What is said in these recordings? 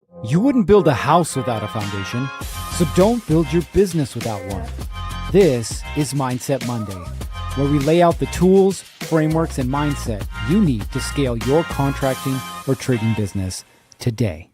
You wouldn't build a house without a foundation, so don't build your business without one. This is Mindset Monday, where we lay out the tools, frameworks, and mindset you need to scale your contracting or trading business today.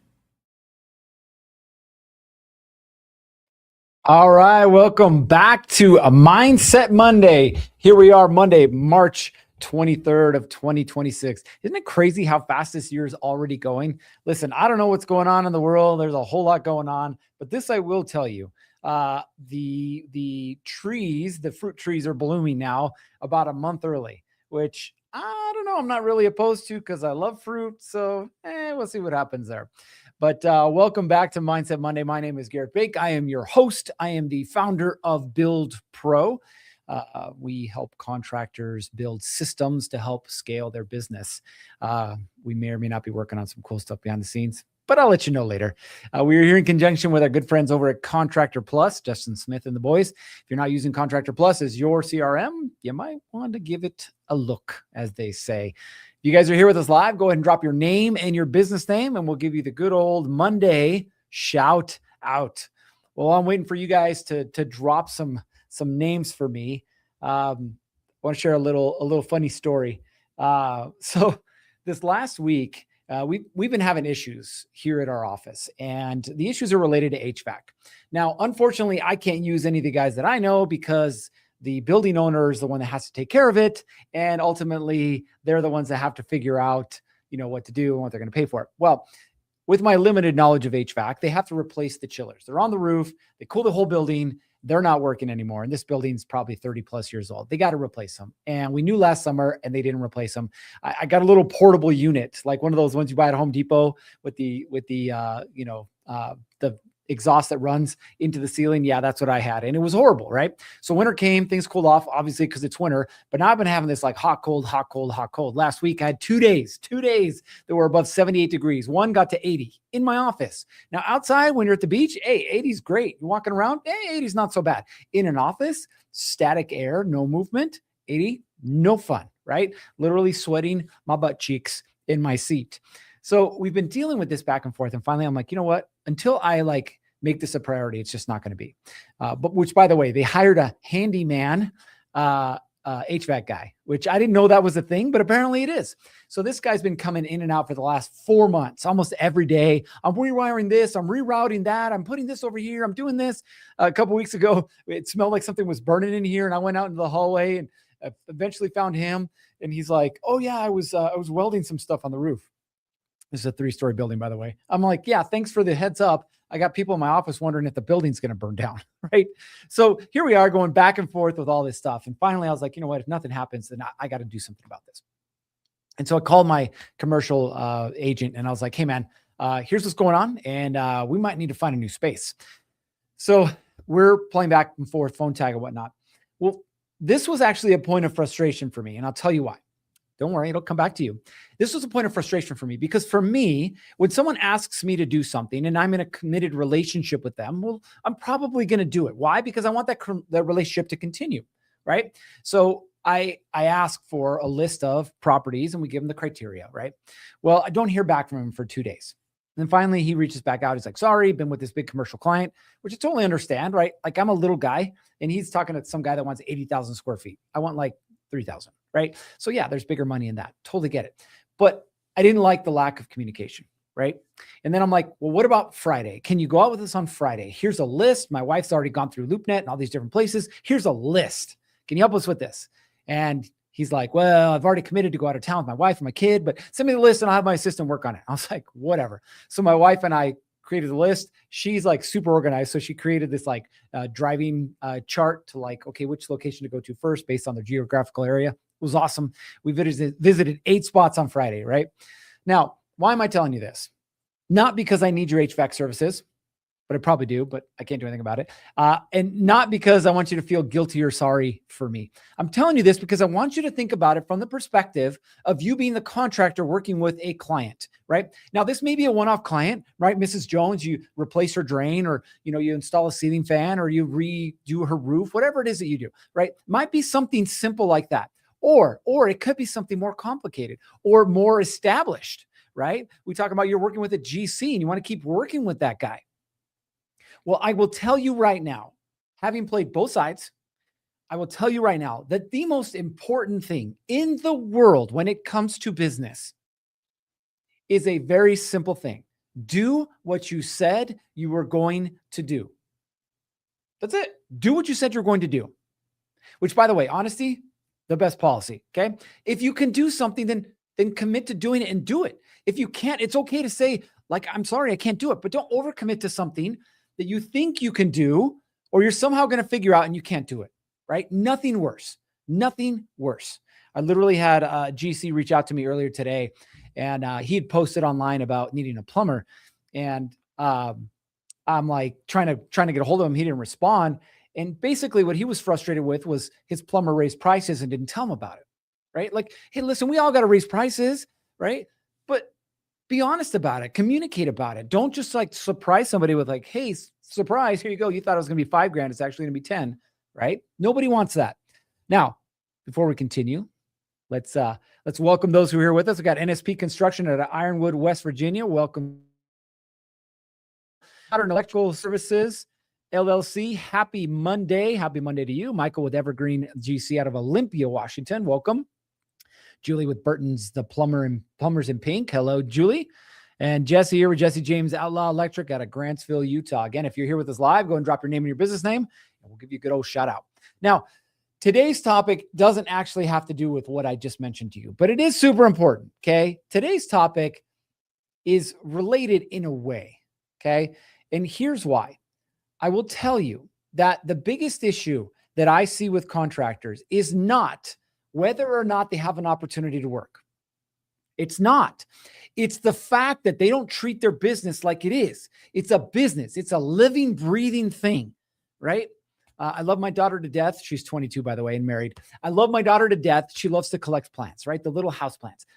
All right, welcome back to a Mindset Monday. Here we are, Monday, March 23rd of 2026. Isn't it crazy how fast this year is already going? Listen, I don't know what's going on in the world. There's a whole lot going on, but this I will tell you. The trees, the fruit trees are blooming now about a month early, which I don't know. I'm not really opposed to because I love fruit. So we'll see what happens there. But welcome back to Mindset Monday. My name is Gerritt Bake. I am your host. I am the founder of Build Pro. We help contractors build systems to help scale their business. We may or may not be working on some cool stuff behind the scenes, but I'll let you know later. We are here in conjunction with our good friends over at Contractor Plus, Justin Smith and the boys. If you're not using Contractor Plus as your CRM, you might want to give it a look, as they say. If you guys are here with us live, go ahead and drop your name and your business name, and we'll give you the good old Monday shout out. Well, I'm waiting for you guys to drop some names for me. I want to share a little funny story. So this last week, we've been having issues here at our office, and the issues are related to HVAC. Now, unfortunately, I can't use any of the guys that I know because the building owner is the one that has to take care of it. And ultimately they're the ones that have to figure out, what to do and what they're going to pay for it. Well, with my limited knowledge of HVAC, they have to replace the chillers. They're on the roof. They cool the whole building. They're not working anymore. And this building's probably 30 plus years old. They got to replace them. And we knew last summer and they didn't replace them. I got a little portable unit, like one of those ones you buy at Home Depot with the exhaust that runs into the ceiling. Yeah, that's what I had. And it was horrible, right? So winter came, things cooled off, obviously, because it's winter. But now I've been having this like hot, cold, hot, cold, hot, cold. Last week, I had 2 days that were above 78 degrees. One got to 80 in my office. Now, outside, when you're at the beach, hey, 80 is great. You're walking around, hey, 80 is not so bad. In an office, static air, no movement, 80, no fun, right? Literally sweating my butt cheeks in my seat. So we've been dealing with this back and forth. And finally, I'm like, you know what? Until I make this a priority, it's just not going to be. But which, by the way, they hired a handyman HVAC guy, which I didn't know that was a thing, but apparently it is. So this guy's been coming in and out for the last 4 months, almost every day. I'm rewiring this, I'm rerouting that, I'm putting this over here, I'm doing this. A couple weeks ago, it smelled like something was burning in here, and I went out into the hallway and eventually found him. And he's like, "Oh yeah, I was welding some stuff on the roof." This is a 3-story building, by the way. I'm like, "Yeah, thanks for the heads up. I got people in my office wondering if the building's going to burn down," right? So here we are going back and forth with all this stuff. And finally, I was like, you know what? If nothing happens, then I got to do something about this. And so I called my commercial agent and I was like, "Hey, man, here's what's going on. And we might need to find a new space." So we're playing back and forth, phone tag and whatnot. Well, this was actually a point of frustration for me. And I'll tell you why. Don't worry, it'll come back to you. This was a point of frustration for me because for me, when someone asks me to do something and I'm in a committed relationship with them, well, I'm probably going to do it. Why? Because I want that relationship to continue, right? So I ask for a list of properties and we give him the criteria, right? Well, I don't hear back from him for 2 days. And then finally he reaches back out. He's like, "Sorry, been with this big commercial client," which I totally understand, right? Like I'm a little guy and he's talking to some guy that wants 80,000 square feet. I want like 3,000, right? So yeah, there's bigger money in that. Totally get it. But I didn't like the lack of communication, right? And then I'm like, "Well, what about Friday? Can you go out with us on Friday? Here's a list. My wife's already gone through LoopNet and all these different places. Here's a list. Can you help us with this?" And he's like, "Well, I've already committed to go out of town with my wife and my kid, but send me the list and I'll have my assistant work on it." I was like, "Whatever." So my wife and I created the list. She's like super organized. So she created this driving chart to okay, which location to go to first based on their geographical area. It was awesome. We visited 8 spots on Friday, right? Now, why am I telling you this? Not because I need your HVAC services, but I probably do, but I can't do anything about it. And not because I want you to feel guilty or sorry for me. I'm telling you this because I want you to think about it from the perspective of you being the contractor working with a client, right? Now, this may be a one-off client, right? Mrs. Jones, you replace her drain or, you install a ceiling fan or you redo her roof, whatever it is that you do, right? Might be something simple like that. Or it could be something more complicated or more established, right? We talk about you're working with a GC and you want to keep working with that guy. Well, I will tell you right now, having played both sides, I will tell you right now that the most important thing in the world when it comes to business is a very simple thing. Do what you said you were going to do. That's it. Do what you said you're going to do. Which, by the way, honesty, the best policy. Okay. If you can do something, then commit to doing it and do it. If you can't, it's okay to say, like, I'm sorry, I can't do it, but don't overcommit to something that you think you can do, or you're somehow going to figure out and you can't do it. Right? Nothing worse. Nothing worse. I literally had a GC reach out to me earlier today, and he had posted online about needing a plumber, and I'm like trying to get a hold of him. He didn't respond. And basically what he was frustrated with was his plumber raised prices and didn't tell him about it. Right? Like, hey, listen, we all got to raise prices, right? But be honest about it. Communicate about it. Don't just like surprise somebody with like, hey, surprise, here you go. You thought it was going to be $5,000. It's actually going to be 10, right? Nobody wants that. Now, before we continue, let's welcome those who are here with us. We got NSP Construction out of Ironwood, West Virginia. Welcome. Modern Electrical Services LLC. Happy Monday. Happy Monday to you. Michael with Evergreen GC out of Olympia, Washington. Welcome. Julie with Burton's The Plumbers in Pink. Hello, Julie. And Jesse here with Jesse James Outlaw Electric out of Grantsville, Utah. Again, if you're here with us live, go and drop your name and your business name, and we'll give you a good old shout out. Now, today's topic doesn't actually have to do with what I just mentioned to you, but it is super important, okay? Today's topic is related in a way, okay? And here's why. I will tell you that the biggest issue that I see with contractors is not whether or not they have an opportunity to work. It's not. It's the fact that they don't treat their business like it is. It's a business. It's a living, breathing thing, right? I love my daughter to death. She's 22, by the way, and married. I love my daughter to death. She loves to collect plants, right? The little house plants.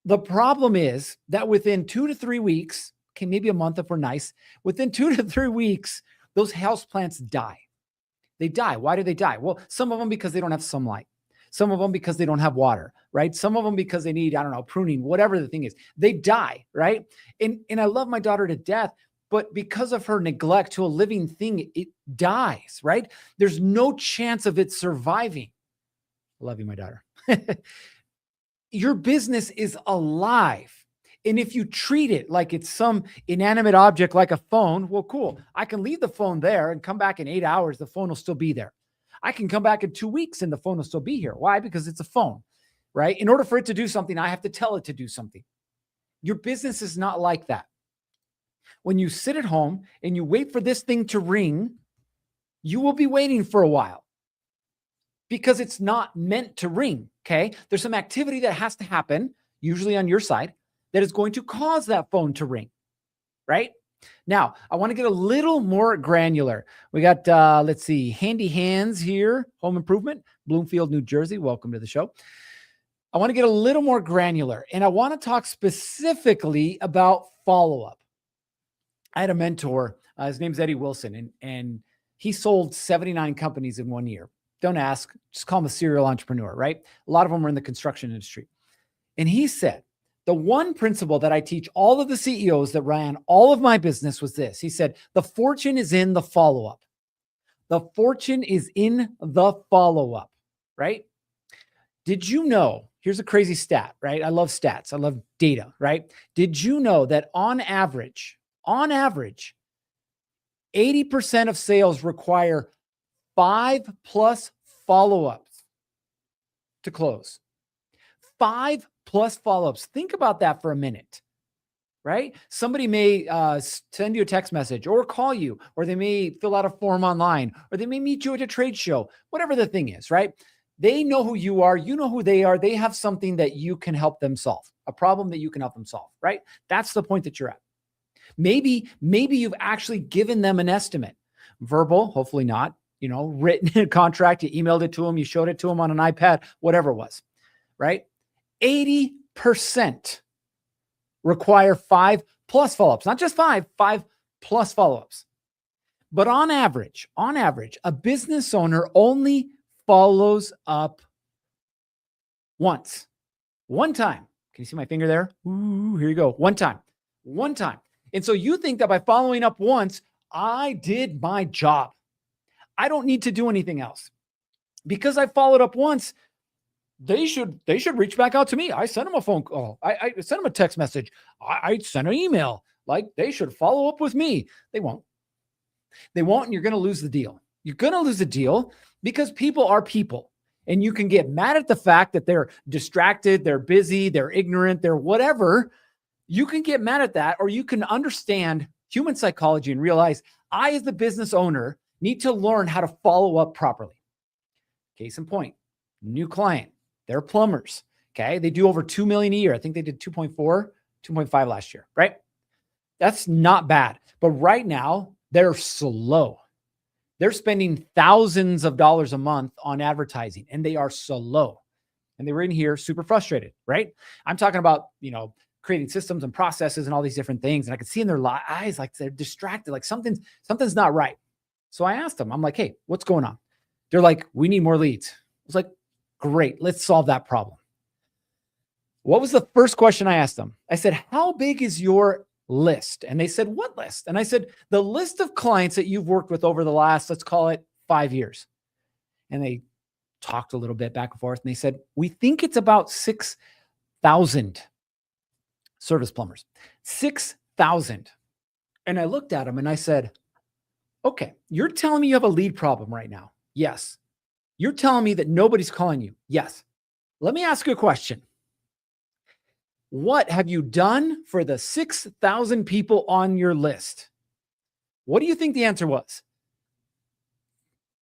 The problem is that within 2 to 3 weeks, okay, maybe a month if we're nice, within 2 to 3 weeks, those house plants die. They die. Why do they die? Well, some of them because they don't have sunlight. Some of them because they don't have water, right? Some of them because they need, I don't know, pruning, whatever the thing is. They die, right? And I love my daughter to death, but because of her neglect to a living thing, it dies, right? There's no chance of it surviving. I love you, my daughter. Your business is alive. And if you treat it like it's some inanimate object like a phone, well, cool. I can leave the phone there and come back in 8 hours. The phone will still be there. I can come back in 2 weeks and the phone will still be here. Why? Because it's a phone, right? In order for it to do something, I have to tell it to do something. Your business is not like that. When you sit at home and you wait for this thing to ring, you will be waiting for a while because it's not meant to ring, okay? There's some activity that has to happen, usually on your side, that is going to cause that phone to ring, right? Now, I want to get a little more granular. We got, let's see, Handy Hands here, Home Improvement, Bloomfield, New Jersey. Welcome to the show. I want to get a little more granular, and I want to talk specifically about follow-up. I had a mentor, his name's Eddie Wilson, and he sold 79 companies in 1 year. Don't ask, just call him a serial entrepreneur, right? A lot of them are in the construction industry. And he said, the one principle that I teach all of the CEOs that ran all of my business was this. He said, the fortune is in the follow-up. The fortune is in the follow-up, right? Did you know, here's a crazy stat, right? I love stats. I love data, right? Did you know that on average, 80% of sales require 5+ follow-ups to close? 5+ follow-ups. Think about that for a minute, right? Somebody may send you a text message or call you, or they may fill out a form online, or they may meet you at a trade show, whatever the thing is, right? They know who you are. You know who they are. They have something that you can help them solve, a problem that you can help them solve, right? That's the point that you're at. Maybe you've actually given them an estimate, verbal, hopefully not, written in a contract, you emailed it to them, you showed it to them on an iPad, whatever it was, right? 80% require 5+ follow-ups, not just 5+ follow-ups. But on average, a business owner only follows up once, one time. Can you see my finger there? Ooh, here you go. One time. And so you think that by following up once, I did my job. I don't need to do anything else. Because I followed up once, they should reach back out to me. I sent them a phone call. I sent them a text message. I sent an email. Like, they should follow up with me. They won't. And you're going to lose the deal. You're going to lose the deal because people are people. And you can get mad at the fact that they're distracted, they're busy, they're ignorant, they're whatever. You can get mad at that, or you can understand human psychology and realize I, as the business owner, need to learn how to follow up properly. Case in point, new client, they're plumbers. Okay. They do over 2 million a year. I think they did 2.4, 2.5 last year, right? That's not bad. But right now, they're slow. They're spending thousands of dollars a month on advertising, and they are slow. And they were in here super frustrated, right? I'm talking about, creating systems and processes and all these different things. And I could see in their eyes, like they're distracted, like something's not right. So I asked them, I'm like, hey, what's going on? They're like, we need more leads. I was like, great, let's solve that problem. What was the first question I asked them? I said, how big is your list? And they said, what list? And I said, the list of clients that you've worked with over the last, let's call it 5 years. And they talked a little bit back and forth. And they said, we think it's about 6,000 service plumbers, 6,000. And I looked at them and I said, okay, you're telling me you have a lead problem right now. Yes. You're telling me that nobody's calling you. Yes. Let me ask you a question. What have you done for the 6,000 people on your list? What do you think the answer was?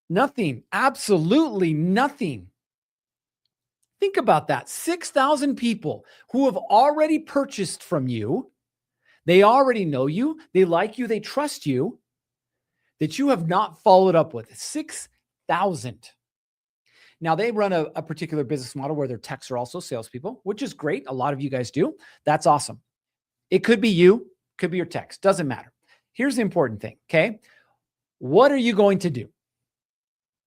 Nothing. Absolutely nothing. Think about that. 6,000 people who have already purchased from you. They already know you. They like you. They trust you. That you have not followed up with. 6,000. Now, they run a particular business model where their techs are also salespeople, which is great. A lot of you guys do. That's awesome. It could be you, could be your techs. Doesn't matter. Here's the important thing, okay? What are you going to do?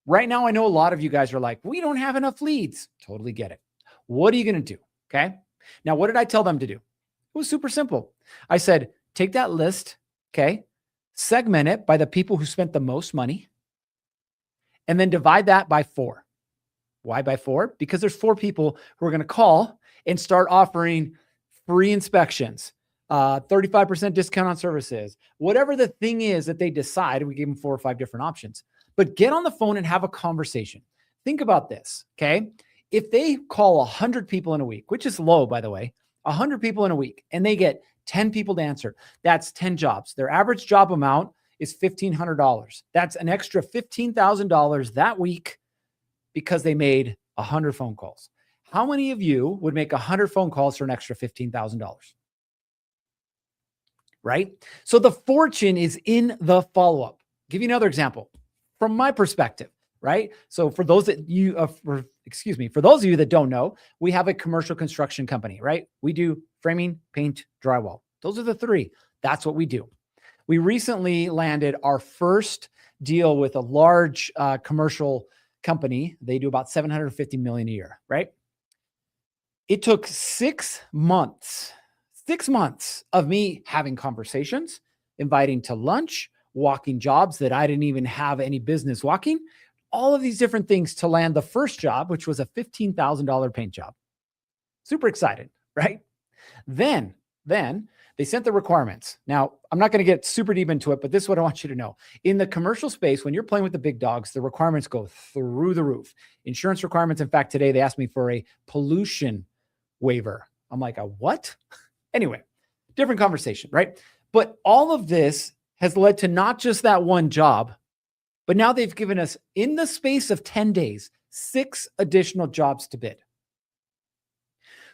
Right now, I know a lot of you guys are like, we don't have enough leads. Totally get it. What are you going to do, okay? Now, what did I tell them to do? It was super simple. I said, take that list, okay? Segment it by the people who spent the most money, and then divide that by 4. Why by 4? Because there's 4 people who are going to call and start offering free inspections, 35% discount on services, whatever the thing is that they decide. We gave them 4 or 5 different options, but get on the phone and have a conversation. Think about this. Okay. If they call 100 people in a week, which is low, by the way, 100 people in a week, and they get 10 people to answer, that's 10 jobs. Their average job amount is $1,500. That's an extra $15,000 that week, because they made 100 phone calls. How many of you would make 100 phone calls for an extra $15,000? Right? So the fortune is in the follow-up. Give you another example from my perspective, right? So for those that for those of you that don't know, we have a commercial construction company, right? We do framing, paint, drywall. Those are the 3. That's what we do. We recently landed our first deal with a large commercial company. They do about $750 million a year, right? It took 6 months of me having conversations, inviting to lunch, walking jobs that I didn't even have any business walking, all of these different things to land the first job, which was a $15,000 paint job. Super excited, right? Then they sent the requirements. Now, I'm not going to get super deep into it, but this is what I want you to know. In the commercial space, when you're playing with the big dogs, the requirements go through the roof. Insurance requirements. In fact, today they asked me for a pollution waiver. I'm like, a what? Anyway, different conversation, right? But all of this has led to not just that one job, but now they've given us, in the space of 10 days, 6 additional jobs to bid.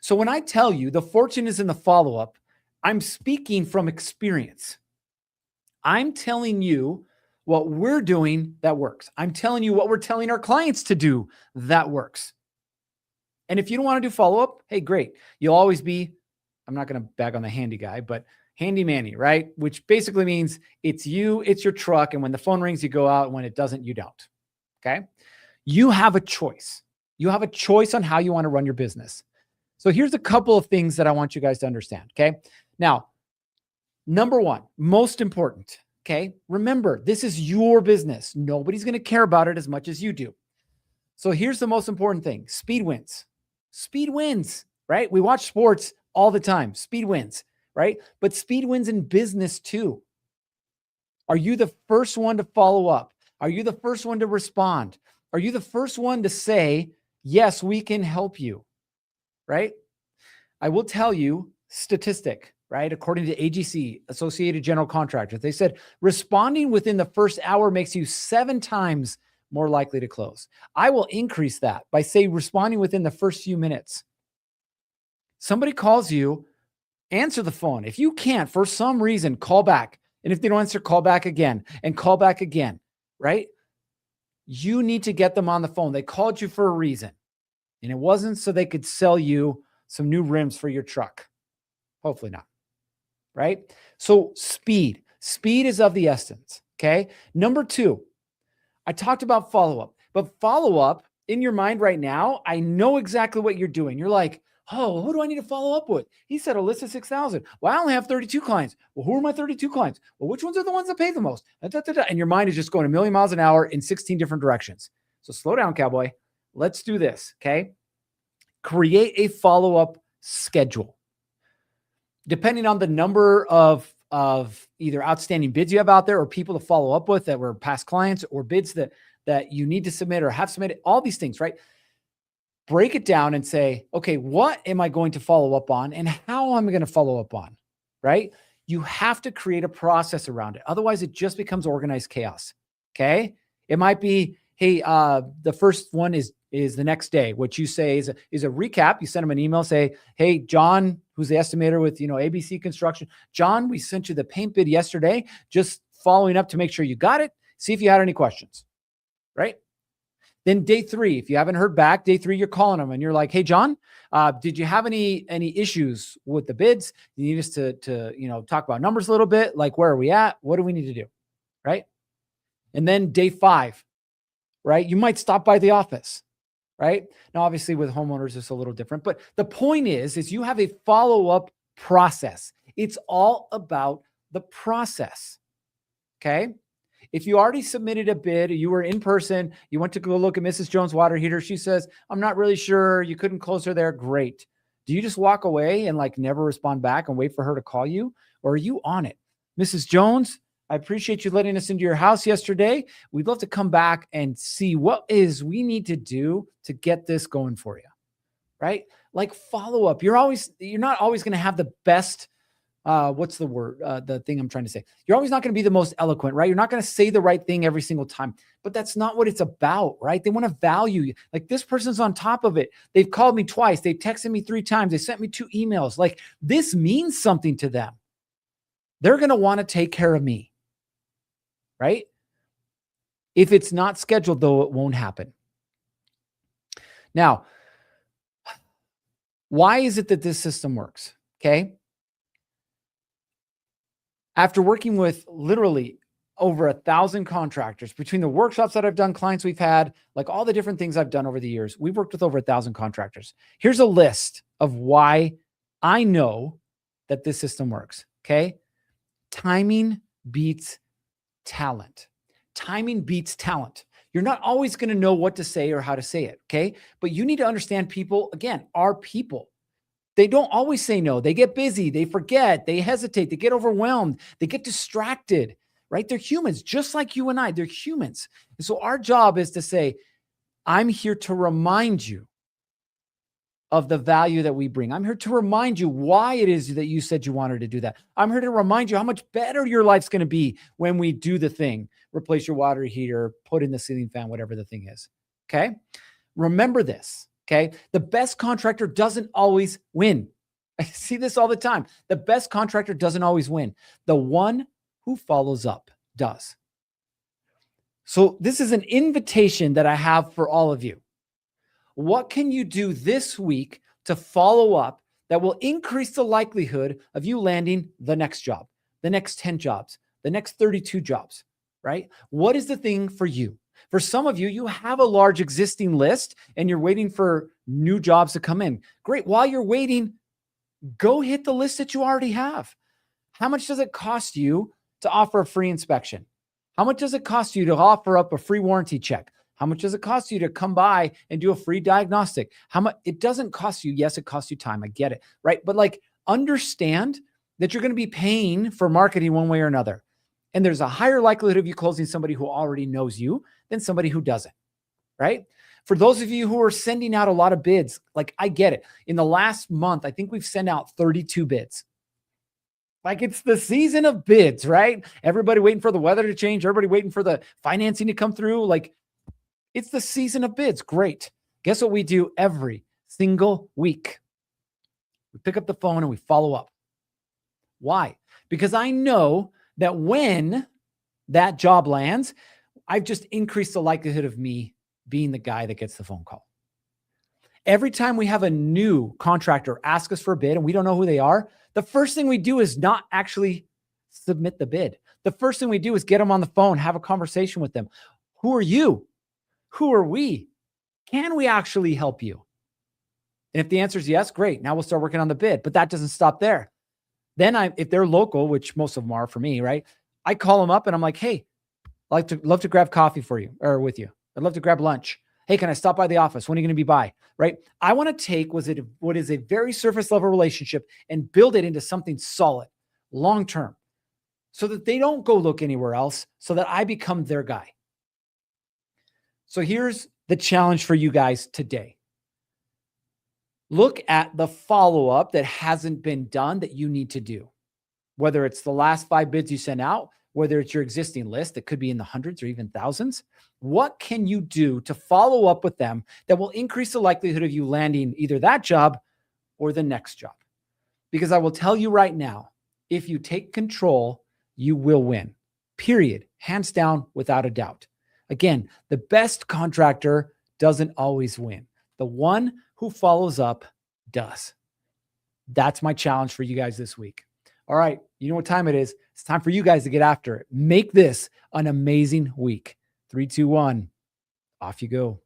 So when I tell you the fortune is in the follow-up, I'm speaking from experience. I'm telling you what we're doing that works. I'm telling you what we're telling our clients to do that works. And if you don't want to do follow-up, hey, great. You'll always be, I'm not going to bag on the handy guy, but handy manny, right? Which basically means it's you, it's your truck. And when the phone rings, you go out. And when it doesn't, you don't. Okay. You have a choice. You have a choice on how you want to run your business. So here's a couple of things that I want you guys to understand. Okay. Now, number one, most important. Okay. Remember, this is your business. Nobody's going to care about it as much as you do. So here's the most important thing. Speed wins. Speed wins, right? We watch sports all the time. Speed wins, right? But speed wins in business too. Are you the first one to follow up? Are you the first one to respond? Are you the first one to say, yes, we can help you, right? I will tell you statistic, right? According to AGC, Associated General Contractors, they said responding within the first hour makes you 7 times more likely to close. I will increase that by say responding within the first few minutes. Somebody calls you, answer the phone. If you can't, for some reason, call back. And if they don't answer, call back again and call back again, right? You need to get them on the phone. They called you for a reason. And it wasn't so they could sell you some new rims for your truck. Hopefully not, right? So speed is of the essence, okay? Number 2, I talked about follow-up, but follow-up in your mind right now, I know exactly what you're doing. You're like, oh, who do I need to follow up with? He said a list of 6,000. Well, I only have 32 clients. Well, who are my 32 clients? Well, which ones are the ones that pay the most? And your mind is just going a million miles an hour in 16 different directions. So slow down, cowboy. Let's do this, okay? Create a follow-up schedule. Depending on the number of either outstanding bids you have out there or people to follow up with that were past clients or bids that you need to submit or have submitted, all these things, right? Break it down and say, okay, what am I going to follow up on and how am I going to follow up on, right? You have to create a process around it. Otherwise, it just becomes organized chaos, okay? It might be, hey, the first one is the next day. What you say is a recap. You send them an email, say, hey, John, who's the estimator with, ABC Construction. John, we sent you the paint bid yesterday, just following up to make sure you got it. See if you had any questions, right? Then day 3, if you haven't heard back, day 3, you're calling them and you're like, hey, John, did you have any issues with the bids? You need us to talk about numbers a little bit. Like, where are we at? What do we need to do? Right. And then day 5, right? You might stop by the office, right? Now, obviously with homeowners, it's a little different, but the point is you have a follow-up process. It's all about the process. Okay. If you already submitted a bid, you were in person, you went to go look at Mrs. Jones' water heater. She says, I'm not really sure. You couldn't close her there. Great. Do you just walk away and never respond back and wait for her to call you? Or are you on it? Mrs. Jones, I appreciate you letting us into your house yesterday. We'd love to come back and see what we need to do to get this going for you, right? Follow up. You're not always going to have the best what's the word? The thing I'm trying to say. You're always not going to be the most eloquent, right? You're not going to say the right thing every single time, but that's not what it's about, right? They want to value you. This person's on top of it. They've called me twice. They texted me 3 times. They sent me 2 emails. This means something to them. They're going to want to take care of me, right? If it's not scheduled, though, it won't happen. Now, why is it that this system works? Okay. After working with literally over 1,000 contractors, between the workshops that I've done, clients we've had, all the different things I've done over the years, we've worked with over 1,000 contractors. Here's a list of why I know that this system works. Okay. Timing beats talent. Timing beats talent. You're not always going to know what to say or how to say it. Okay. But you need to understand people, again, are people. They don't always say no. They get busy. They forget. They hesitate. They get overwhelmed. They get distracted, right? They're humans, just like you and I. They're humans. And so our job is to say, I'm here to remind you of the value that we bring. I'm here to remind you why it is that you said you wanted to do that. I'm here to remind you how much better your life's going to be when we do the thing, replace your water heater, put in the ceiling fan, whatever the thing is. Okay. Remember this. Okay. The best contractor doesn't always win. I see this all the time. The best contractor doesn't always win. The one who follows up does. So this is an invitation that I have for all of you. What can you do this week to follow up that will increase the likelihood of you landing the next job, the next 10 jobs, the next 32 jobs, right? What is the thing for you? For some of you, you have a large existing list and you're waiting for new jobs to come in. Great. While you're waiting, go hit the list that you already have. How much does it cost you to offer a free inspection? How much does it cost you to offer up a free warranty check? How much does it cost you to come by and do a free diagnostic? How much? It doesn't cost you. Yes, it costs you time. I get it. Right. But like, understand that you're going to be paying for marketing one way or another. And there's a higher likelihood of you closing somebody who already knows you than somebody who doesn't. Right. For those of you who are sending out a lot of bids, like, I get it. In the last month, I think we've sent out 32 bids. Like, it's the season of bids, right? Everybody waiting for the weather to change. Everybody waiting for the financing to come through. Like, it's the season of bids. Great. Guess what we do every single week? We pick up the phone and we follow up. Why? Because I know that when that job lands, I've just increased the likelihood of me being the guy that gets the phone call. Every time we have a new contractor ask us for a bid and we don't know who they are, the first thing we do is not actually submit the bid. The first thing we do is get them on the phone, have a conversation with them. Who are you? Who are we? Can we actually help you? And if the answer is yes, great. Now we'll start working on the bid. But that doesn't stop there. Then if they're local, which most of them are for me, right? I call them up and I'm like, hey, I'd love to grab coffee for you or with you. I'd love to grab lunch. Hey, can I stop by the office? When are you going to be by? Right? I want to take what is a very surface level relationship and build it into something solid, long-term, so that they don't go look anywhere else, so that I become their guy. So here's the challenge for you guys today. Look at the follow-up that hasn't been done that you need to do. Whether it's the last 5 bids you sent out, whether it's your existing list that could be in the hundreds or even thousands, what can you do to follow up with them that will increase the likelihood of you landing either that job or the next job? Because I will tell you right now, if you take control, you will win. Period. Hands down, without a doubt. Again, the best contractor doesn't always win. The one who follows up does. That's my challenge for you guys this week. All right. You know what time it is. It's time for you guys to get after it. Make this an amazing week. 3, 2, 1. Off you go.